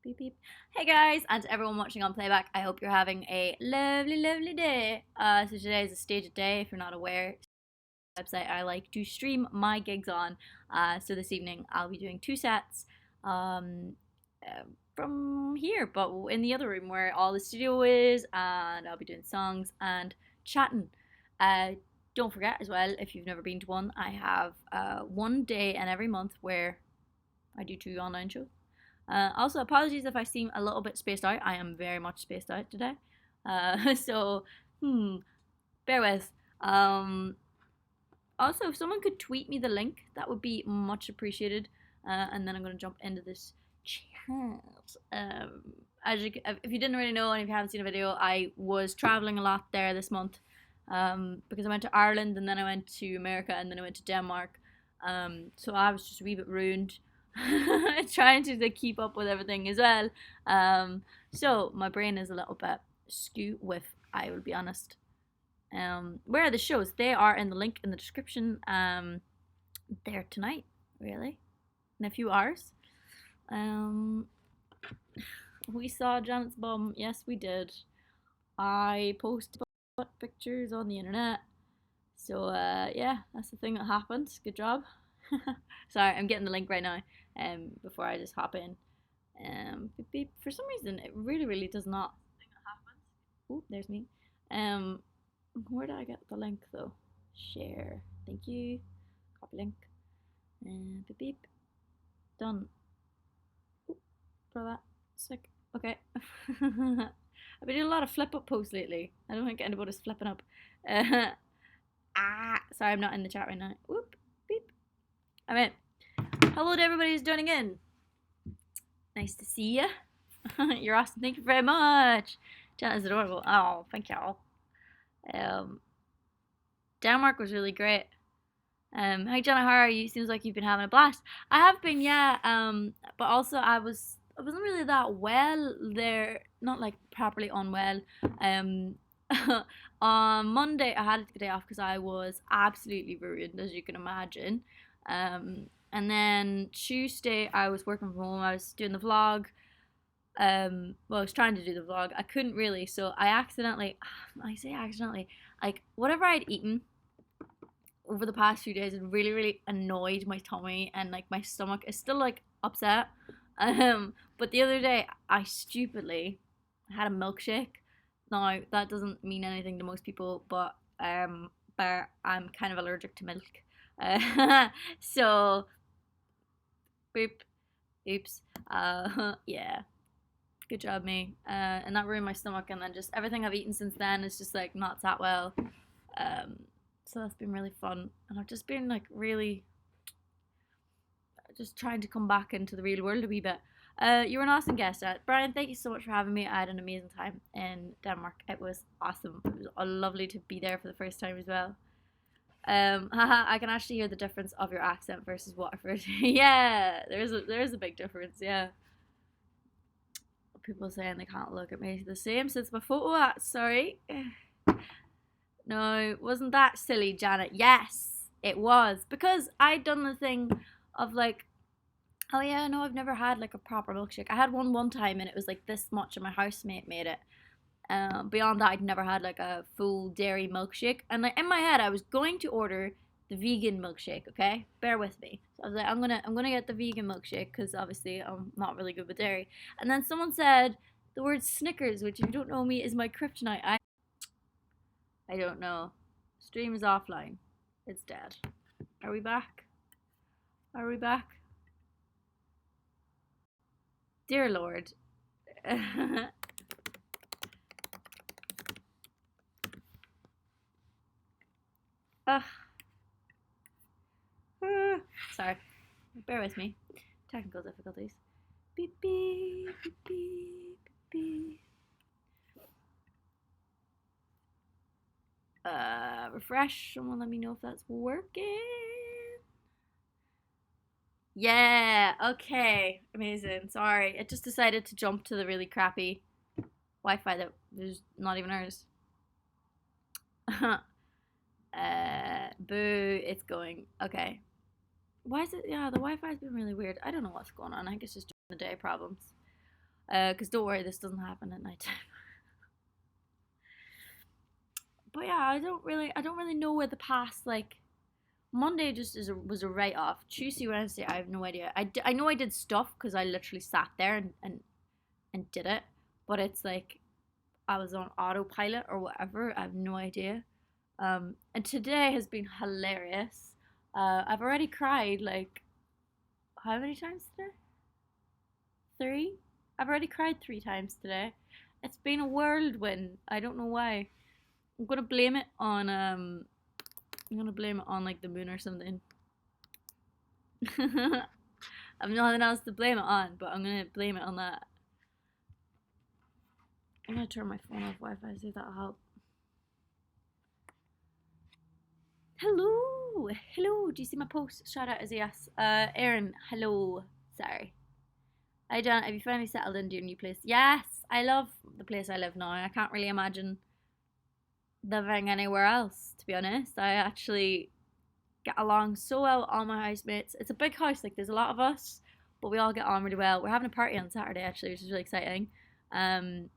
Beep beep. Hey guys, and to everyone watching on playback, I hope you're having a lovely, lovely day. So today is a staged day. If you're not aware, website I like to stream my gigs on. So this evening I'll be doing two sets um, uh, from here, but in the other room where all the studio is, and I'll be doing songs and chatting. Uh, don't forget as well, if you've never been to one, I have one day in every month where I do two online shows. Also, apologies if I seem a little bit spaced out. I am very much spaced out today. So, bear with. Also, if someone could tweet me the link, that would be much appreciated. And then I'm going to jump into this chat. If you didn't already know and if you haven't seen a video, I was traveling a lot there this month because I went to Ireland and then I went to America and then I went to Denmark. So I was just a wee bit ruined trying to like, keep up with everything as well. So my brain is a little bit skew with, I will be honest. Where are the shows? They are in the link in the description. There tonight, really, in a few hours. We saw Janet's bum. Yes, we did. I posted pictures on the internet. So yeah, that's the thing that happened. Good job. Sorry, I'm getting the link right now. Before I just hop in. Beep, beep. For some reason, it really, really does not. Oh, there's me. Where did I get the link though? Share. Thank you. Copy link. Beep, beep. Done. Ooh, for that. Sick. Okay. I've been doing a lot of flip up posts lately. I don't think anybody's flipping up. Sorry, I'm not in the chat right now. Whoop, beep. I'm in. Hello to everybody who's joining in. Nice to see you. You're awesome. Thank you very much. Jenna's adorable. Oh, thank y'all. Denmark was really great. Hi Jenna, how are you? Seems like you've been having a blast. I have been, yeah. But also I wasn't really that well there, not like properly unwell. On Monday I had to take a day off because I was absolutely ruined, as you can imagine. And then Tuesday I was working from home. I was doing the vlog. Well, I was trying to do the vlog. I couldn't really, so I say accidentally, like whatever I'd eaten over the past few days, it really, really annoyed my tummy and like my stomach is still like upset. But the other day I stupidly had a milkshake. Now that doesn't mean anything to most people, but I'm kind of allergic to milk. So, boop, oops. Yeah. Good job, me. And that ruined my stomach, and then just everything I've eaten since then is just like not sat well. So that's been really fun, and I've just been like really just trying to come back into the real world a wee bit. You were an awesome guest, Brian. Thank you so much for having me. I had an amazing time in Denmark. It was awesome. It was lovely to be there for the first time as well. Haha, I can actually hear the difference of your accent versus Waterford. Yeah, there is a big difference. Yeah. People saying they can't look at me the same since my photo. Sorry. No, wasn't that silly, Janet? Yes, it was. Because I'd done the thing of like, oh yeah, no, I've never had like a proper milkshake. I had one time and it was like this much and my housemate made it. Beyond that, I'd never had like a full dairy milkshake. And like in my head, I was going to order the vegan milkshake, okay? Bear with me. So I was like, I'm gonna get the vegan milkshake because obviously I'm not really good with dairy. And then someone said the word Snickers, which if you don't know me is my kryptonite. I don't know. Stream is offline. It's dead. Are we back? Are we back? Dear Lord. Ugh. Sorry. Bear with me. Technical difficulties. Beep beep beep beep beep. Refresh. Someone let me know if that's working. Yeah, okay. Amazing. Sorry. It just decided to jump to the really crappy Wi-Fi that there's not even ours. Boo, it's going. Okay. Why is it? Yeah, the Wi-Fi's been really weird. I don't know what's going on. I think it's just during the day problems. Because don't worry, this doesn't happen at nighttime. But yeah, I don't really know where the past like Monday just was a write off. Tuesday, Wednesday, I have no idea. I know I did stuff because I literally sat there and did it, but it's like I was on autopilot or whatever. I have no idea. And today has been hilarious. I've already cried like how many times today? Three. I've already cried 3 times today. It's been a whirlwind. I don't know why. I'm gonna blame it on I'm gonna blame it on like the moon or something. I've nothing else to blame it on, but I'm gonna blame it on that. I'm gonna turn my phone off Wi-Fi, see if that'll help. Hello, hello. Do you see my post? Shout out as a yes. Erin, hello. Sorry. Hi John, have you finally settled into your new place? Yes, I love the place I live now. I can't really imagine living anywhere else, to be honest. I actually get along so well with all my housemates. It's a big house, like there's a lot of us, but we all get on really well. We're having a party on Saturday actually, which is really exciting. Um,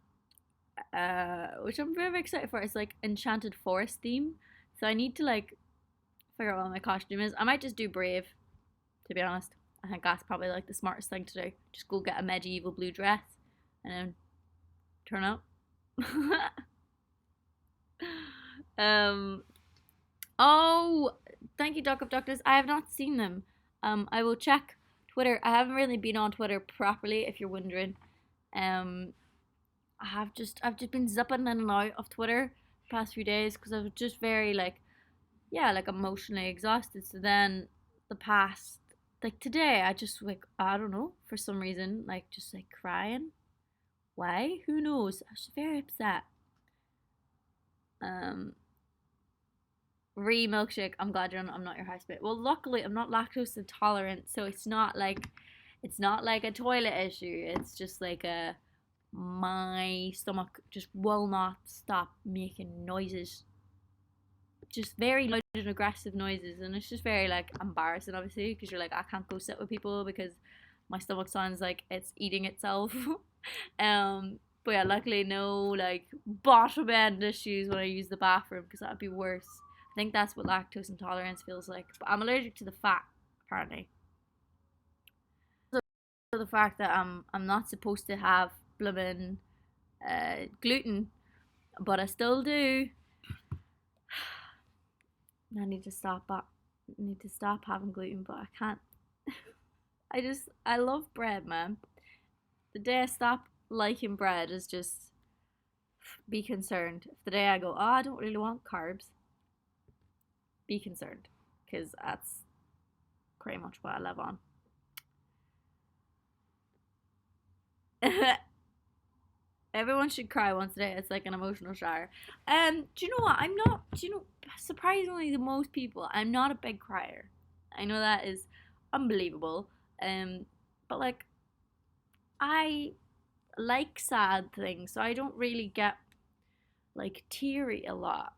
which I'm very, very excited for. It's like Enchanted Forest theme, so I need to like figure out what my costume is. I might just do brave, to be honest. I think that's probably like the smartest thing to do. Just go get a medieval blue dress and then turn up. um. Oh, thank you, Doc of Doctors. I have not seen them. I will check Twitter. I haven't really been on Twitter properly, if you're wondering. Um, I've just been zipping in and out of Twitter the past few days because I was just very like yeah, like emotionally exhausted. So then the past like today I just like I don't know, for some reason, like just like crying. Why? Who knows? I was very upset. Um Re milkshake, I'm glad I'm not your housemate. Well luckily I'm not lactose intolerant, so it's not like a toilet issue. It's just like a my stomach just will not stop making noises, just very loud and aggressive noises, and it's just very like embarrassing, obviously, because you're like I can't go sit with people because my stomach sounds like it's eating itself. But yeah, luckily no like bottom end issues when I use the bathroom because that would be worse. I think that's what lactose intolerance feels like, but I'm allergic to the fat apparently. So the fact that I'm not supposed to have blooming gluten, but I still do. I need to stop. I need to stop having gluten, but I can't. I love bread, man. The day I stop liking bread is just be concerned. If the day I go, oh, I don't really want carbs, be concerned, because that's pretty much what I live on. Everyone should cry once a day. It's like an emotional shower. Do you know what? I'm not. Do you know? Surprisingly, to most people, I'm not a big crier. I know that is unbelievable. Um, but like I like sad things, so I don't really get like teary a lot.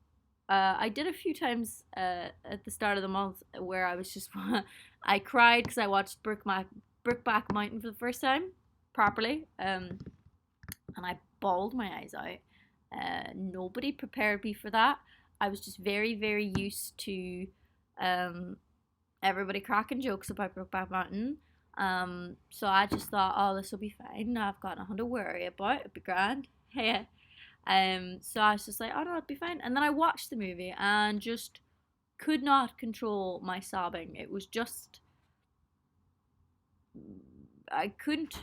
I did a few times at the start of the month where I was just I cried because I watched Brickback Mountain for the first time properly. And I bawled my eyes out. Nobody prepared me for that. I was just very, very used to um, everybody cracking jokes about Brokeback Mountain. So I just thought, oh, this will be fine. I've got nothing to worry about. It'll be grand. Yeah. So I was just like, oh no, it'll be fine. And then I watched the movie and just could not control my sobbing. It was just I couldn't.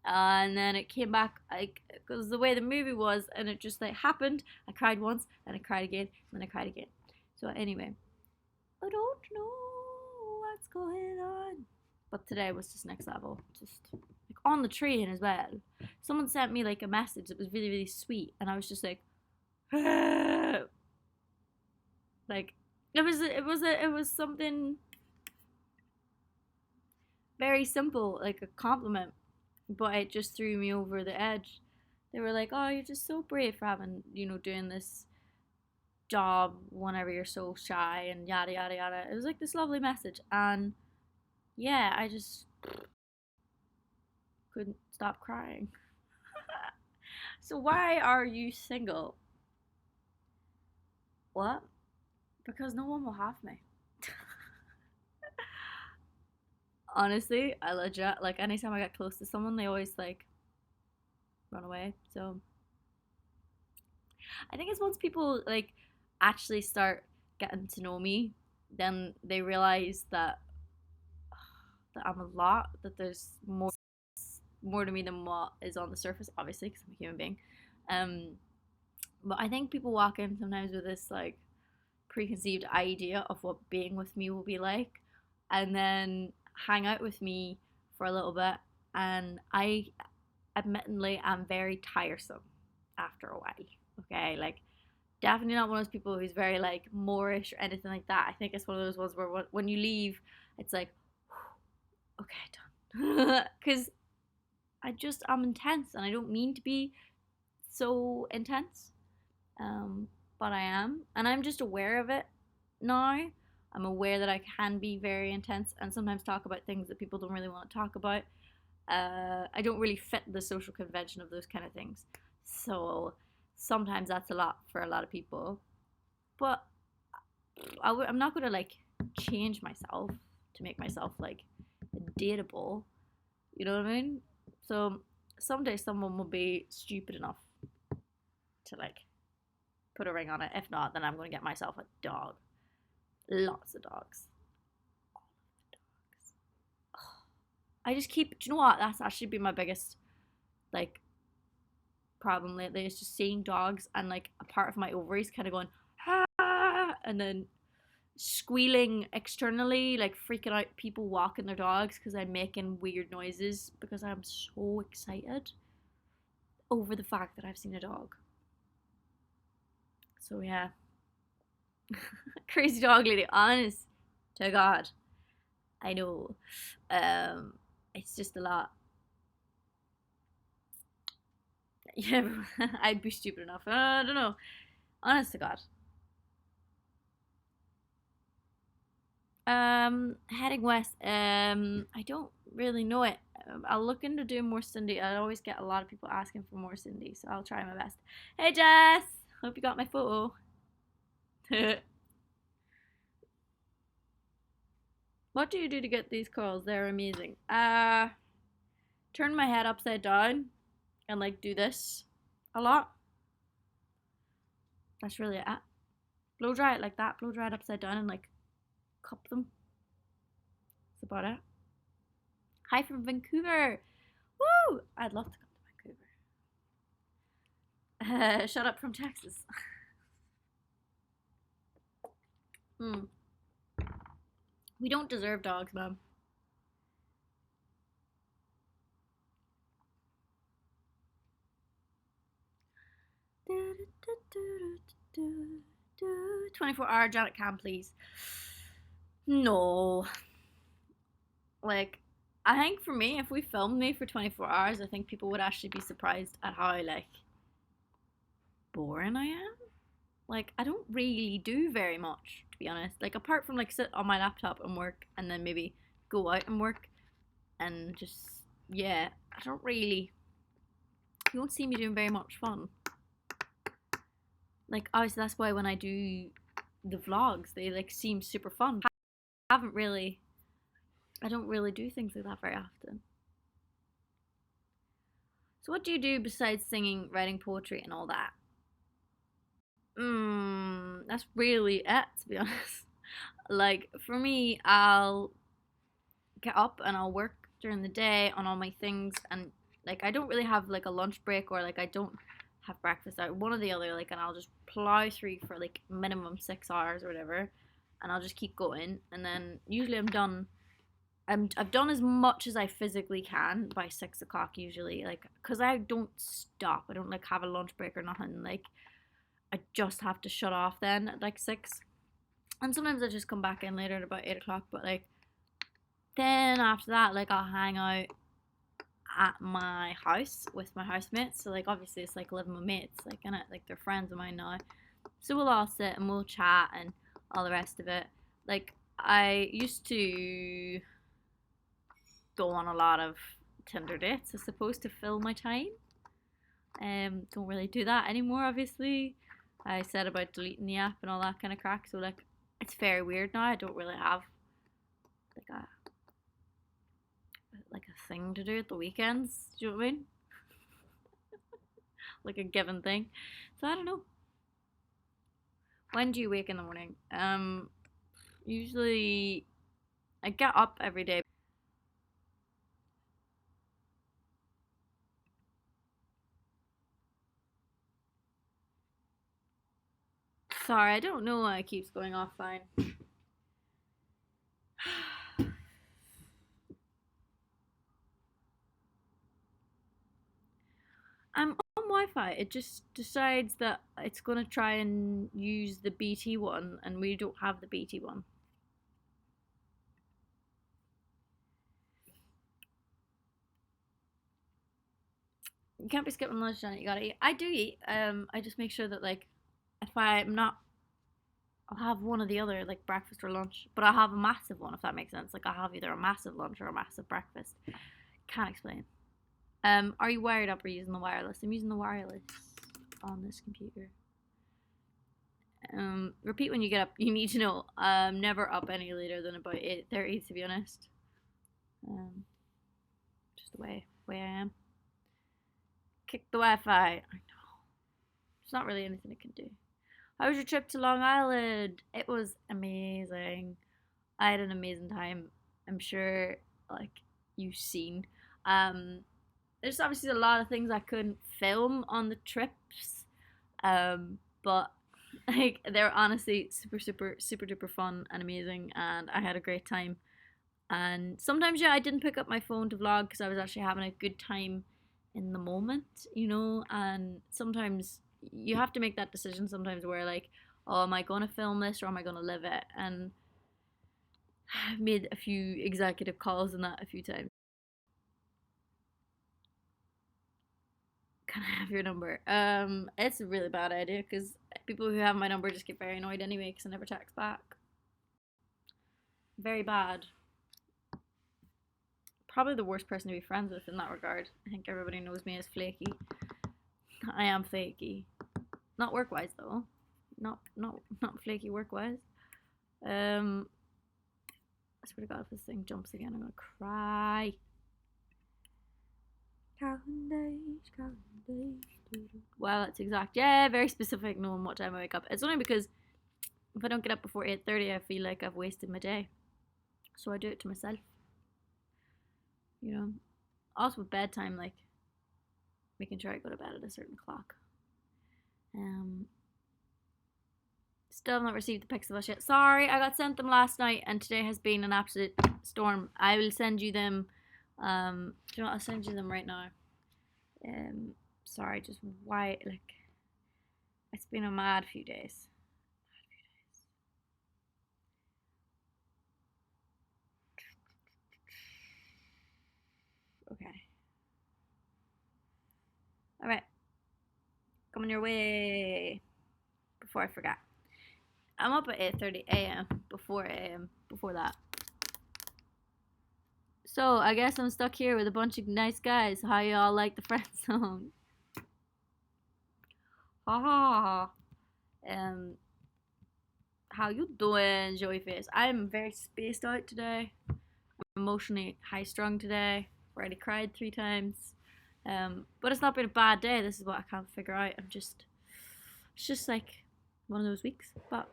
And then it came back like because the way the movie was, and it just like happened. I cried once, and I cried again, and then I cried again. So anyway, I don't know what's going on. But today was just next level. Just like on the train as well. Someone sent me like a message that was really, really sweet, and I was just like, like it was something very simple, like a compliment, but it just threw me over the edge. They were like, "Oh, you're just so brave for having, doing this job whenever you're so shy and yada yada yada." It was like this lovely message, and yeah, I just couldn't stop crying. So why are you single? What? Because no one will have me. Honestly, I legit like anytime I get close to someone, they always like run away. So I think it's once people like actually start getting to know me, then they realize that I'm a lot, that there's more to me than what is on the surface, obviously, because I'm a human being. Um, but I think people walk in sometimes with this like preconceived idea of what being with me will be like, and then hang out with me for a little bit, and I admittedly am very tiresome after a while. Okay, like definitely not one of those people who's very like Moorish or anything like that. I think it's one of those ones where when you leave, it's like, okay, done. Because I'm intense and I don't mean to be so intense, um, but I am, and I'm just aware of it now. I'm aware that I can be very intense and sometimes talk about things that people don't really want to talk about. I don't really fit the social convention of those kind of things, so sometimes that's a lot for a lot of people. But I'm not gonna like change myself to make myself like dateable. You know what I mean? So someday someone will be stupid enough to like put a ring on it. If not, then I'm gonna get myself a dog. Lots of dogs. I just keep. Do you know what? That's actually been my biggest like problem lately. Is just seeing dogs and like a part of my ovaries kind of going ah, and then squealing externally, like freaking out people walking their dogs because I'm making weird noises because I'm so excited over the fact that I've seen a dog. So yeah, crazy dog lady. Honest to God, I know. Um, it's just a lot. Yeah, I'd be stupid enough. I don't know. Honest to God. Heading west. I don't really know it. I'll look into doing more Cindy. I always get a lot of people asking for more Cindy, so I'll try my best. Hey Jess, hope you got my photo. What do you do to get these curls? They're amazing. Turn my head upside down and like do this a lot. That's really it. Blow dry it like that. Blow dry it upside down and like cup them. That's about it. Hi from Vancouver. Woo! I'd love to come to Vancouver. Shut up from Texas. Hmm. We don't deserve dogs, Mom. Do, do, do, do, 24-hour Janet Cam, please. No. Like, I think for me, if we filmed me for 24 hours, I think people would actually be surprised at how, like, boring I am. Like, I don't really do very much, to be honest. Like, apart from, like, sit on my laptop and work and then maybe go out and work and just, yeah, I don't really, you won't see me doing very much fun. Like, obviously, that's why when I do the vlogs, they, like, seem super fun. I haven't really, I don't really do things like that very often. So, what do you do besides singing, writing poetry, and all that? That's really it, to be honest. Like, for me, I'll get up and I'll work during the day on all my things, and like, I don't really have like a lunch break or like, I don't have breakfast out, one or the other, like, and I'll just plow through for like minimum 6 hours or whatever, and I'll just keep going, and then usually I'm done. I've done as much as I physically can by 6 o'clock usually, like, because I don't stop. I don't like have a lunch break or nothing. Like, I just have to shut off then at like 6. And sometimes I just come back in later at about 8 o'clock. But like, then after that, like, I'll hang out at my house with my housemates. So like, obviously it's like living with mates, like, and like they're friends of mine now. So we'll all sit and we'll chat and all the rest of it. Like, I used to go on a lot of Tinder dates, I suppose, to fill my time. Don't really do that anymore, obviously. I said about deleting the app and all that kind of crack, so like it's very weird now. I don't really have like a thing to do at the weekends. Do you know what I mean? Like a given thing. So I don't know. When do you wake in the morning? Usually I get up every day. Sorry, I don't know why it keeps going offline. I'm on Wi-Fi. It just decides that it's gonna try and use the BT one, and we don't have the BT one. You can't be skipping lunch, Janet. You gotta eat. I do eat. I just make sure that like, if I'm not, I'll have one or the other, like breakfast or lunch. But I'll have a massive one if that makes sense. Like I'll have either a massive lunch or a massive breakfast. Can't explain. Are you wired up or using the wireless? I'm using the wireless on this computer. Repeat when you get up. You need to know. Never up any later than about 8:30, to be honest. Just the way I am. Kick the Wi-Fi. I know. There's not really anything it can do. How was your trip to Long Island? It was amazing. I had an amazing time. I'm sure, like, you've seen. There's obviously a lot of things I couldn't film on the trips, but like they're honestly super, super, super duper fun and amazing, and I had a great time. And sometimes, yeah, I didn't pick up my phone to vlog because I was actually having a good time in the moment, and sometimes you have to make that decision sometimes where like, oh, am I going to film this or am I going to live it? And I've made a few executive calls on that a few times. Can I have your number? It's a really bad idea because people who have my number just get very annoyed anyway because I never text back. Very bad. Probably the worst person to be friends with in that regard. I think everybody knows me as flaky. I am flaky. Not work wise though. Not flaky work wise. I swear to God, if this thing jumps again, I'm gonna cry. Wow, that's exact. Yeah, very specific knowing what time I wake up. It's only because if I don't get up before 8:30, I feel like I've wasted my day. So I do it to myself. Also with bedtime, like making sure I go to bed at a certain clock. Still have not received the pics of us yet. Sorry, I got sent them last night, and today has been an absolute storm. I will send you them. Do you know what? I'll send you them right now. Sorry, just why like it's been a mad few days. Okay. All right. Coming your way. Before I forget. I'm up at 8:30 a.m. Before that. So I guess I'm stuck here with a bunch of nice guys. How y'all like the friend zone? Ha ha. How you doing, Joey Face? I'm very spaced out today. I'm emotionally high strung today. Already cried 3 times. But it's not been a bad day. This is what I can't figure out. It's just like one of those weeks. But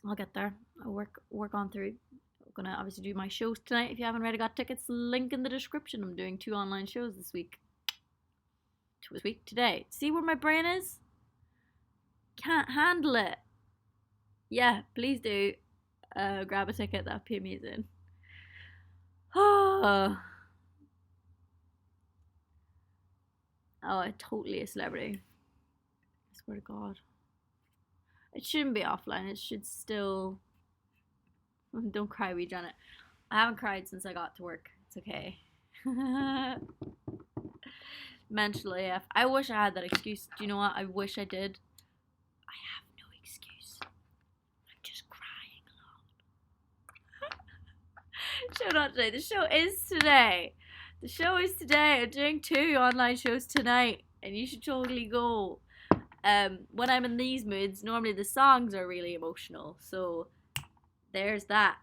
I'll get there. I'll work on through. I'm gonna obviously do my shows tonight. If you haven't already got tickets, link in the description. I'm doing 2 online shows this week. Today. See where my brain is? Can't handle it. Yeah, please do. Grab a ticket. That'd be amazing. Oh, I'm totally a celebrity. I swear to God. It shouldn't be offline. It should still. Don't cry, wee Janet. I haven't cried since I got to work. It's okay. Mental AF. I wish I had that excuse. Do you know what? I wish I did. I have no excuse. I'm just crying alone. Show not today. The show is today. I'm doing 2 online shows tonight. and you should totally go. When I'm in these moods, normally the songs are really emotional, so there's that.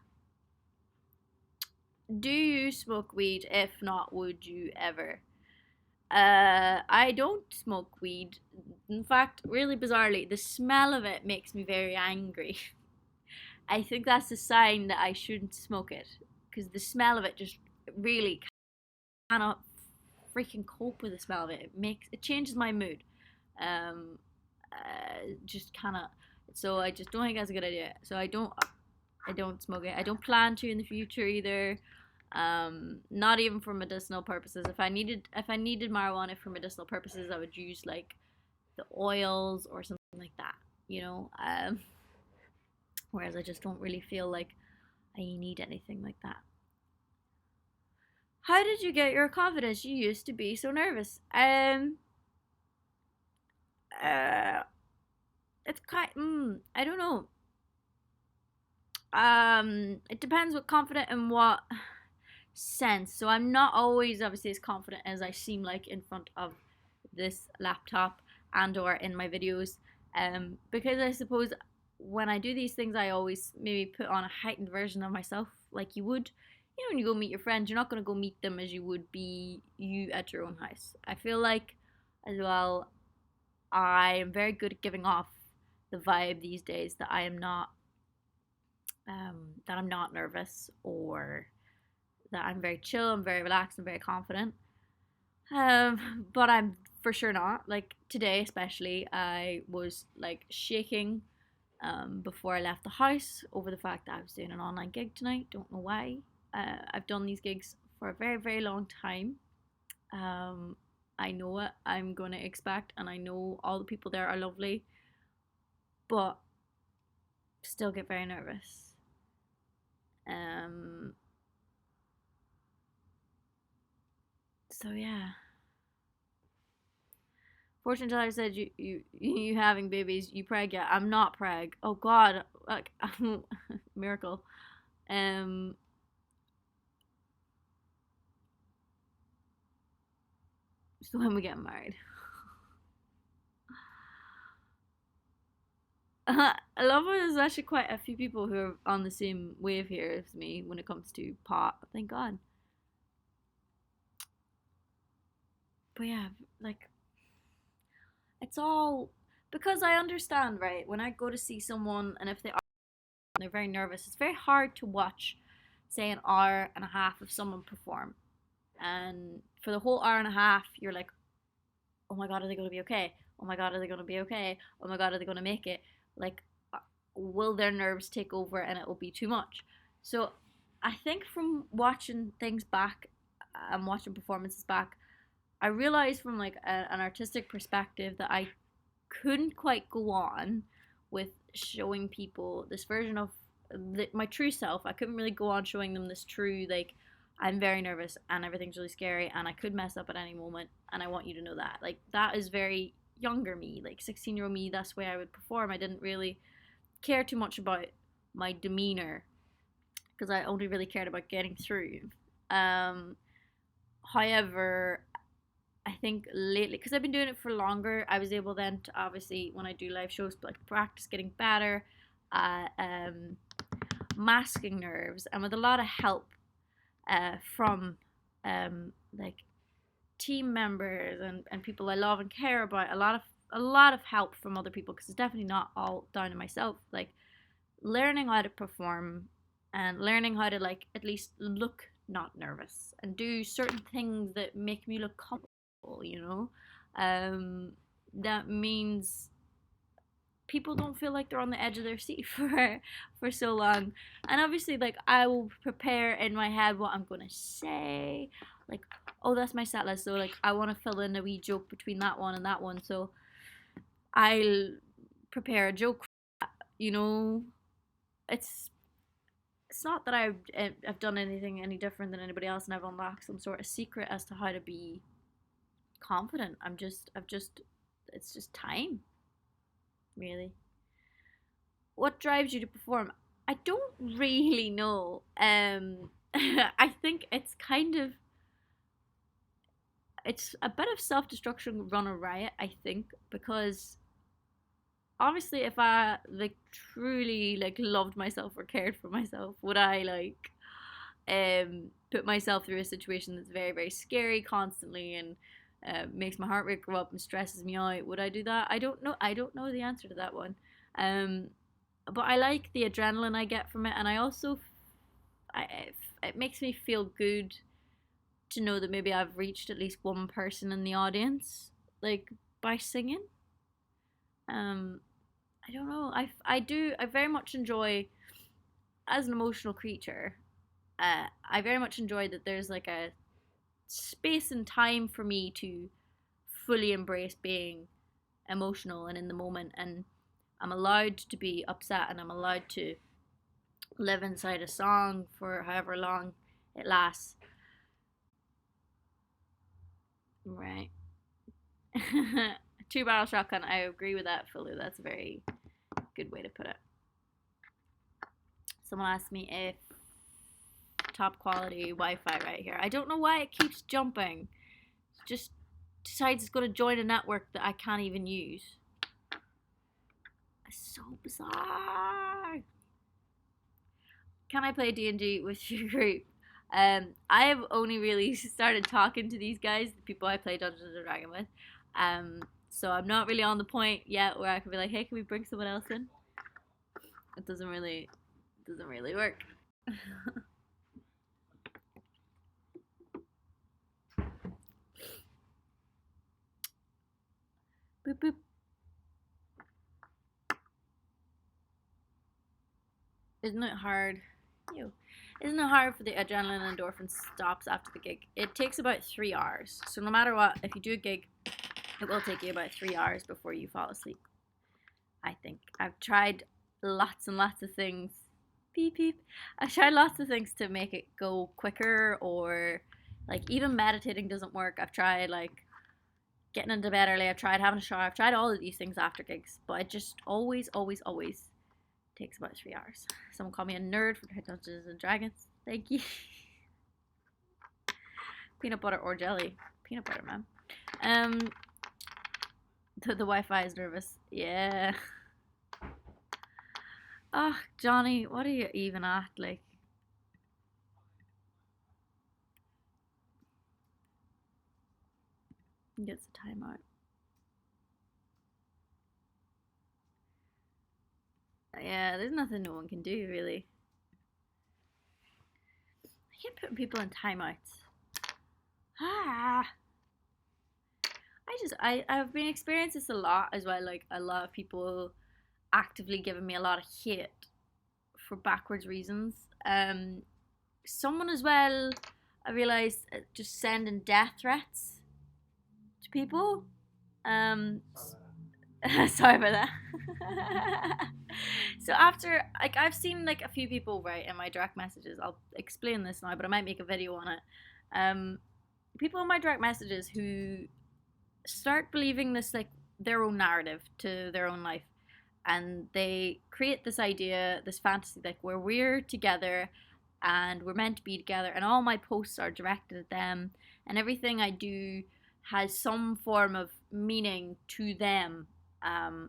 Do you smoke weed? If not, would you ever? I don't smoke weed. In fact, really bizarrely, the smell of it makes me very angry. I think that's a sign that I shouldn't smoke it because the smell of it just really cannot freaking cope with the smell of it. It changes my mood. Um, just kind of. So I just don't think that's a good idea. So I don't smoke it. I don't plan to in the future either. Not even for medicinal purposes. If I needed marijuana for medicinal purposes, I would use like the oils or something like that. You know. Whereas I just don't really feel like I need anything like that. How did you get your confidence? You used to be so nervous. Uh, it's kind. I don't know. It depends what confident and what sense. So I'm not always obviously as confident as I seem like in front of this laptop and or in my videos. Because I suppose when I do these things, I always maybe put on a heightened version of myself, like you would. You know, when you go meet your friends, you're not going to go meet them as you would be you at your own house. I feel like, as well, I am very good at giving off the vibe these days that I'm not nervous or that I'm very chill, I'm very relaxed, I'm very confident. But I'm for sure not. Like today, especially, I was like shaking before I left the house over the fact that I was doing an online gig tonight. Don't know why. I've done these gigs for a very, very long time. Um, I know what I'm going to expect, and I know all the people there are lovely, but still get very nervous. Um, so yeah. Fortune teller said you having babies. You preg? Yeah, I'm not preg. Oh God, like miracle. Um, so when we get married. I love how there's actually quite a few people who are on the same wave here as me when it comes to pot. Thank God. But yeah, like it's all because I understand, right? When I go to see someone and if they're very nervous, it's very hard to watch, say, an hour and a half of someone perform. And for the whole hour and a half, you're like, oh my God, are they going to be okay? Oh my God, are they going to be okay? Oh my God, are they going to make it? Like, will their nerves take over and it will be too much? So I think from watching things back and watching performances back, I realized from like an artistic perspective that I couldn't quite go on with showing people this version of my true self. I couldn't really go on showing them this true, like, I'm very nervous and everything's really scary and I could mess up at any moment and I want you to know that. Like, that is very younger me, like 16-year-old me. That's the way I would perform. I didn't really care too much about my demeanor because I only really cared about getting through. Um, However, I think lately, because I've been doing it for longer, I was able then to obviously, when I do live shows, like practice getting better at masking nerves, and with a lot of help from like team members and people I love and care about, a lot of help from other people because it's definitely not all down to myself. Like learning how to perform and learning how to like at least look not nervous and do certain things that make me look comfortable, um that means people don't feel like they're on the edge of their seat for so long. And obviously, like, I will prepare in my head what I'm gonna say, like, oh, that's my set list, so like I want to fill in a wee joke between that one and that one, so I'll prepare a joke. you know it's it's not that I've done anything any different than anybody else and I've unlocked some sort of secret as to how to be confident. I've just it's just time, really. What drives you to perform? I don't really know. I think it's kind of it's a bit of self-destruction run a riot, I think, because obviously if I like truly like loved myself or cared for myself, would I like put myself through a situation that's very, very scary constantly and makes my heart rate go up and stresses me out? Would I do that? I don't know. I don't know the answer to that one. Um, but I like the adrenaline I get from it, and I also, it makes me feel good to know that maybe I've reached at least one person in the audience, like by singing. Um, I don't know. I very much enjoy as an emotional creature. I very much enjoy that there's like a space and time for me to fully embrace being emotional and in the moment, and I'm allowed to be upset and I'm allowed to live inside a song for however long it lasts. Right. Two barrel shotgun. I agree with that, Philly. That's a very good way to put it. Someone asked me if top quality Wi-Fi right here. I don't know why it keeps jumping. It just decides it's going to join a network that I can't even use. It's so bizarre. Can I play D&D with your group? I have only really started talking to these guys, the people I play Dungeons and Dragons with. So I'm not really on the point yet where I can be like, hey, can we bring someone else in? It doesn't really work. Boop boop. Isn't it hard? Ew. Isn't it hard for the adrenaline and endorphin stops after the gig? It takes about 3 hours. So no matter what, if you do a gig, it will take you about 3 hours before you fall asleep. I think. I've tried lots and lots of things. Beep beep. I've tried lots of things to make it go quicker, or like even meditating doesn't work. I've tried like getting into bed early. I've tried having a shower. I've tried all of these things after gigs, but it just always takes about 3 hours. Someone called me a nerd for Dungeons and Dragons. Thank you. Peanut butter or jelly. Peanut butter, man. The Wi-Fi is nervous. Yeah. Oh, Johnny, what are you even at? Like, he gets the timeout. Yeah, there's nothing no one can do, really. I can't put people in timeouts. Ah. I've been experiencing this a lot as well. Like, a lot of people actively giving me a lot of hate for backwards reasons. Someone as well, I realized, just sending death threats to people. Sorry about that. So after, like, I've seen like a few people write in my direct messages. I'll explain this now, but I might make a video on it. People in my direct messages who start believing this like their own narrative to their own life, and they create this idea, this fantasy, like where we're together and we're meant to be together, and all my posts are directed at them, and everything I do has some form of meaning to them,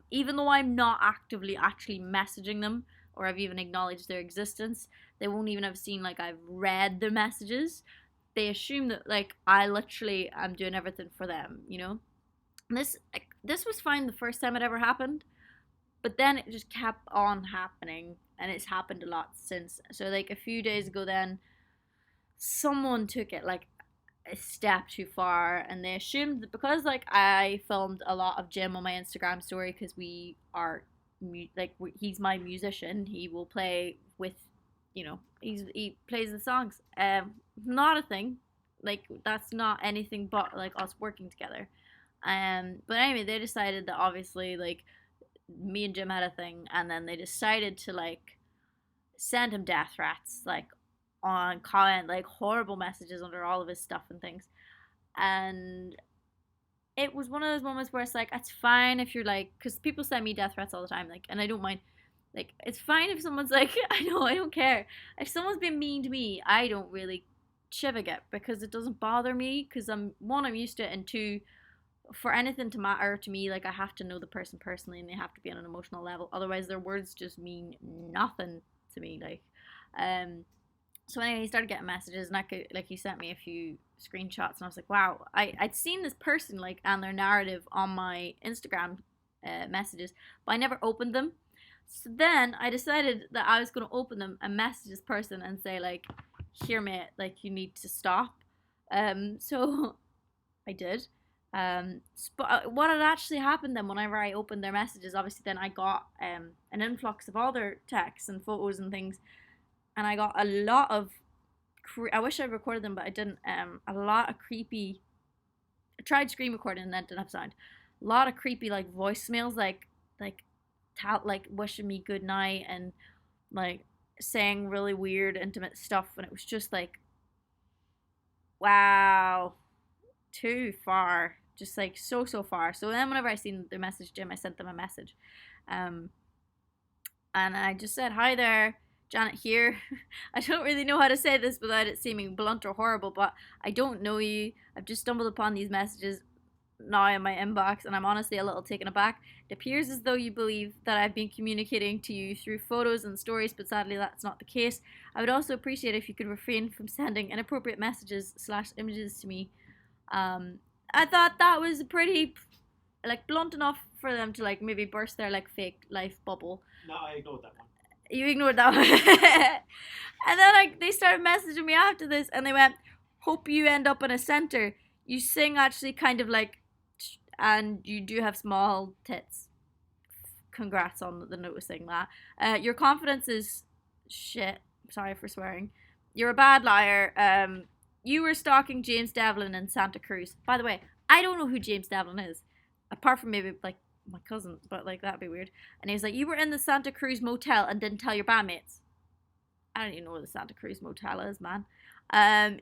even though I'm not actively actually messaging them or I've even acknowledged their existence. They won't even have seen like I've read their messages. They assume that like I literally am doing everything for them, you know. And this was fine the first time it ever happened, but then it just kept on happening, and it's happened a lot since. So like a few days ago, then someone took it like a step too far, and they assumed that because like I filmed a lot of Jim on my Instagram story, because we are he's my musician, he will play with, you know, he plays the songs. Not a thing, like that's not anything but like us working together. But anyway, they decided that obviously like me and Jim had a thing, and then they decided to like send him death threats, like on comment, like horrible messages under all of his stuff and things. And it was one of those moments where it's like, it's fine if you're like, because people send me death threats all the time, like, and I don't mind. Like, it's fine if someone's like, I know, I don't care. If someone's been mean to me, I don't really chivig it because it doesn't bother me because I'm used to it, and two, for anything to matter to me, like I have to know the person personally and they have to be on an emotional level. Otherwise, their words just mean nothing to me. Um, so anyway, he started getting messages, and I could like he sent me a few screenshots, and I was like, wow, I'd seen this person like and their narrative on my Instagram messages, but I never opened them. So then I decided that I was going to open them and message this person and say like, here mate, like you need to stop. So I did. But what had actually happened then, whenever I opened their messages, obviously then I got an influx of all their texts and photos and things, and I got a lot of. I wish I recorded them, but I didn't. A lot of creepy. I tried screen recording and that didn't have sound. A lot of creepy like voicemails, like wishing me good night and like saying really weird intimate stuff, and it was just like, wow, too far, just like so far. So then whenever I seen their message, Jim, I sent them a message, um and I just said, hi there, Janet here. I don't really know how to say this without it seeming blunt or horrible, but I don't know you. I've just stumbled upon these messages now in my inbox, and I'm honestly a little taken aback. It appears as though you believe that I've been communicating to you through photos and stories, but sadly that's not the case. I would also appreciate if you could refrain from sending inappropriate messages slash images to me. I thought that was pretty like blunt enough for them to like maybe burst their like fake life bubble. No, I ignored that one. You ignored that one. And then like they started messaging me after this, and they went, hope you end up in a center. You sing actually kind of like, and you do have small tits. Congrats on the noticing that. Your confidence is shit. Sorry for swearing. You're a bad liar. You were stalking James Devlin in Santa Cruz. By the way, I don't know who James Devlin is, apart from maybe like my cousin, but like that'd be weird. And he was like, you were in the Santa Cruz motel and didn't tell your bandmates. I don't even know where the Santa Cruz motel is, man.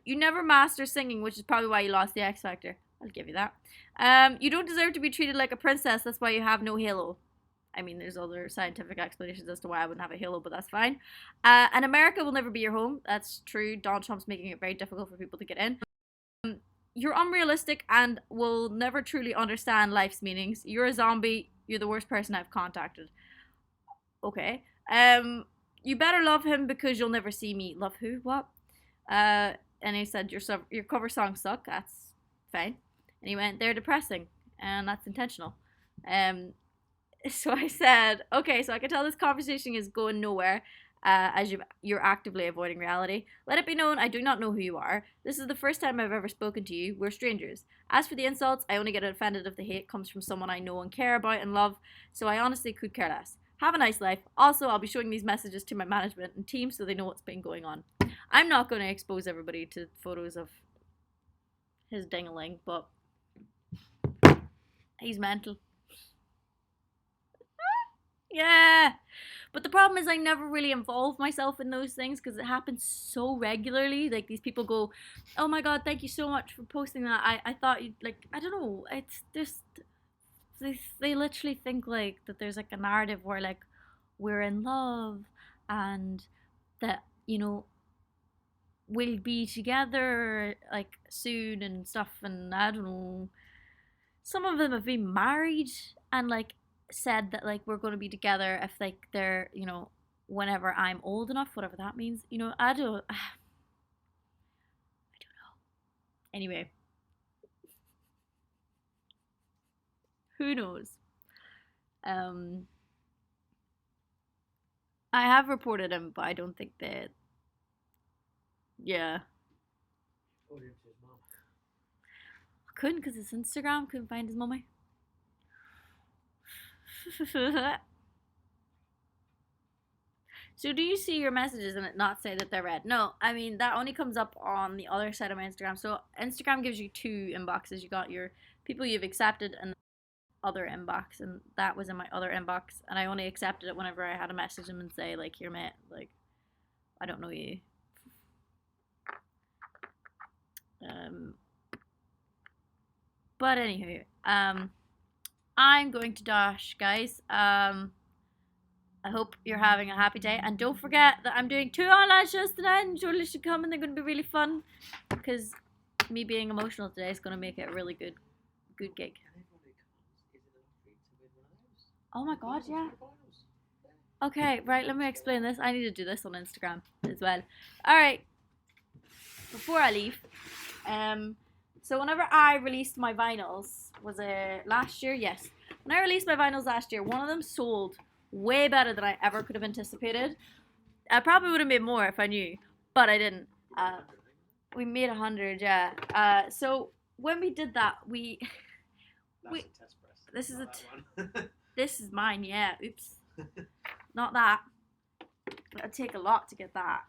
You never master singing, which is probably why you lost the X Factor. I'll give you that. You don't deserve to be treated like a princess. That's why you have no halo. I mean, there's other scientific explanations as to why I wouldn't have a halo, but that's fine. And America will never be your home. That's true. Donald Trump's making it very difficult for people to get in. You're unrealistic and will never truly understand life's meanings. You're a zombie. You're the worst person I've contacted. Okay. You better love him because you'll never see me. Love who? What? And he said your cover songs suck. That's fine. And he went, they're depressing, and that's intentional. So I said, okay, so I can tell this conversation is going nowhere, as you're actively avoiding reality. Let it be known I do not know who you are. This is the first time I've ever spoken to you. We're strangers. As for the insults, I only get offended if the hate comes from someone I know and care about and love, so I honestly could care less. Have a nice life. Also, I'll be showing these messages to my management and team so they know what's been going on. I'm not going to expose everybody to photos of his ding-a-ling, but he's mental. Yeah. But the problem is I never really involve myself in those things because it happens so regularly. Like these people go, oh my god, thank you so much for posting that. I thought you'd like, I don't know. It's just, they literally think like that there's like a narrative where like we're in love and that, you know, we'll be together like soon and stuff. And I don't know. Some of them have been married and like said that like we're going to be together if like they're, you know, whenever I'm old enough, whatever that means, you know. I don't know. Anyway, who knows. um I have reported him, but I don't think that, yeah, I couldn't because his Instagram couldn't find his mummy. So do you see your messages and it not say that they're read? No, I mean that only comes up on the other side of my Instagram. So Instagram gives you two inboxes. You got your people you've accepted and other inbox, and that was in my other inbox, and I only accepted it whenever I had to message him and say like, here mate, like I don't know you. But anywho, I'm going to dash, guys. I hope you're having a happy day, and don't forget that I'm doing 2 online shows tonight, and you totally should come, and they're going to be really fun, because me being emotional today is going to make it a really good gig. Oh my god, yeah. Okay, right, let me explain this. I need to do this on Instagram as well. Alright, before I leave, so whenever I released my vinyls, was it last year? Yes. When I released my vinyls last year, one of them sold way better than I ever could have anticipated. I probably would have made more if I knew, but I didn't. We made 100, yeah. So when we did that, we this is this is mine, yeah. Oops, not that. It'd take a lot to get that.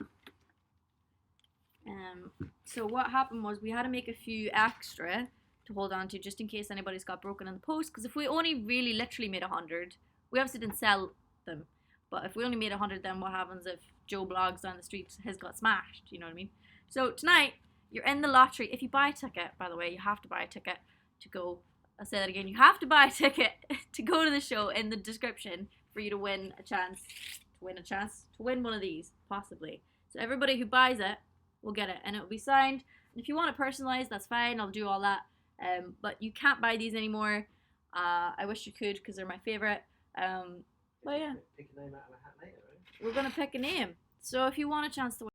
So what happened was we had to make a few extra to hold on to just in case anybody's got broken in the post. Because if we only really literally made 100, we obviously didn't sell them. But if we only made 100, then what happens if Joe Blogs down the street has got smashed? You know what I mean? So tonight, you're in the lottery. If you buy a ticket, by the way, you have to buy a ticket to go. I'll say that again. You have to buy a ticket to go to the show in the description for you to win a chance. To win one of these, possibly. So everybody who buys it will get it, and it will be signed. And if you want it personalized, that's fine. I'll do all that. But you can't buy these anymore. I wish you could because they're my favorite. But yeah, pick a name out of a hat later, right? We're gonna pick a name. So if you want a chance to win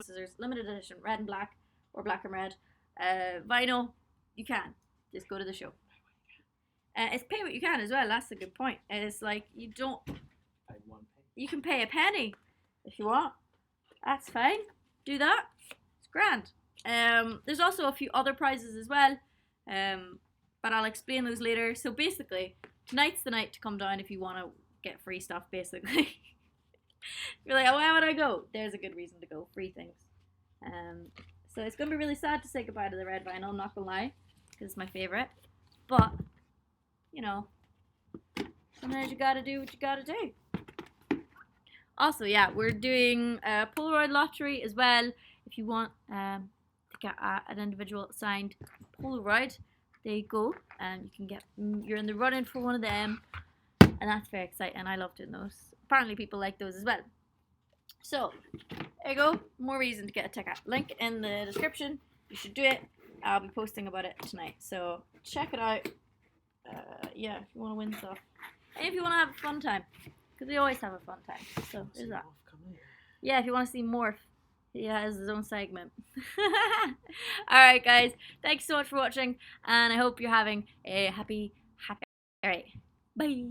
scissors, limited edition, red and black, or black and red, vinyl, you can just go to the show. It's pay what you can as well. That's a good point. It's like you don't. Pay 1 penny. You can pay a penny if you want. That's fine. Do that. It's grand. There's also a few other prizes as well, but I'll explain those later. So basically, tonight's the night to come down if you want to get free stuff, basically. You're like, oh, where would I go? There's a good reason to go. Free things. So it's going to be really sad to say goodbye to the red vinyl, I'm not going to lie, because it's my favorite. But, you know, sometimes you got to do what you got to do. Also, yeah, we're doing a Polaroid lottery as well. If you want to get an individual signed Polaroid, there you go. And you can get, you're in the running for one of them. And that's very exciting. I love doing those. Apparently people like those as well. So, there you go. More reason to get a ticket. Link in the description. You should do it. I'll be posting about it tonight. So, check it out. Yeah, if you want to win stuff. And if you want to have a fun time. Because we always have a fun time. So, there's that. Yeah, if you want to see Morph. He has his own segment. Alright, guys. Thanks so much for watching. And I hope you're having a happy... Alright. Bye.